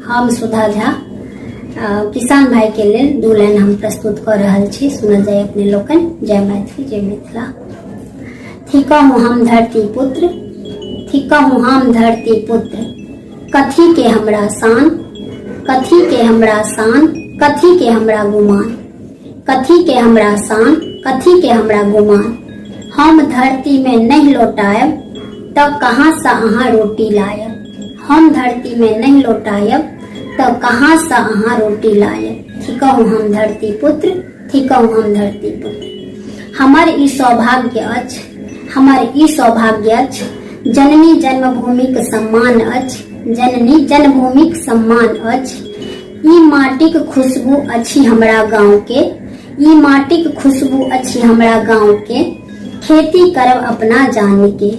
हम सुधा झा किसान भाई के लेल 2 लाइन हम प्रस्तुत कर रहल छी। सुनल जाय अपने लोकन। जय मैथिली जय मिथिला। थिकहु हम धरती पुत्र, थिकहु हम धरती पुत्र, कथी के हमरा शान, कथी के हमरा शान, कथी के हमरा गुमान, कथी के हमरा शान, कथी के हमरा गुमान। हम धरती में नहीं लौटायब तब कहाँ से अहाँ रोटी लायब, हम धरती में नहीं लौटायब तब कहाँ से अहाँ रोटी लायब। थिकहु हम धरती पुत्र, थिकहु हम धरती पुत्र। हमर ई सौभाग्य अछि, हमर ई सौभाग्य अछि, जननी जन्मभूमिक सम्मान अछि, जननी जन्मभूमिक सम्मान अछि। ई माटिक खुशबू अछि हमरा गाँव के, ई माटिक खुशबू अछि हमरा गाँव के, खेती करब अपना जान के।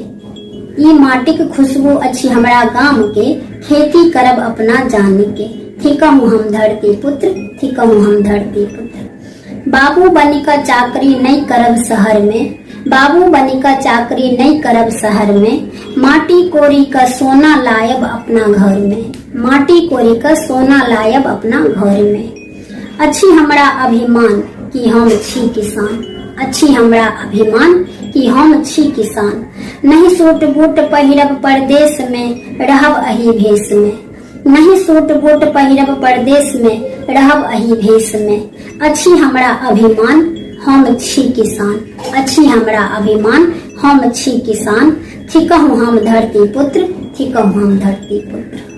ई माटिक खुशबू अछि हमरा गाँव के, खेती करब अपना जान के। थिकहु हम धरती पुत्र, थिकहु हम धरती पुत्र। बाबू बनी का चाकरी नहीं करब शहर में, बाबू बनी का चाकरी नहीं करब शहर में, माटी कोरी का सोना लायब अपना घर में, माटी कोरी का सोना लायब अपना घर में। अच्छी हमरा अभिमान कि हम छी किसान, अच्छी हमरा अभिमान कि हम छी किसान। नहीं सूट बूट पहिरब परदेश में, रहब अही भेष में, नहीं सूट बूट पहिरब परदेश में, रहब अही भेष में। अच्छी हमरा अभिमान हम छी किसान, अच्छी हमरा अभिमान हम छी किसान। थिकहु हम धरती पुत्र, थिकहु हम धरती पुत्र।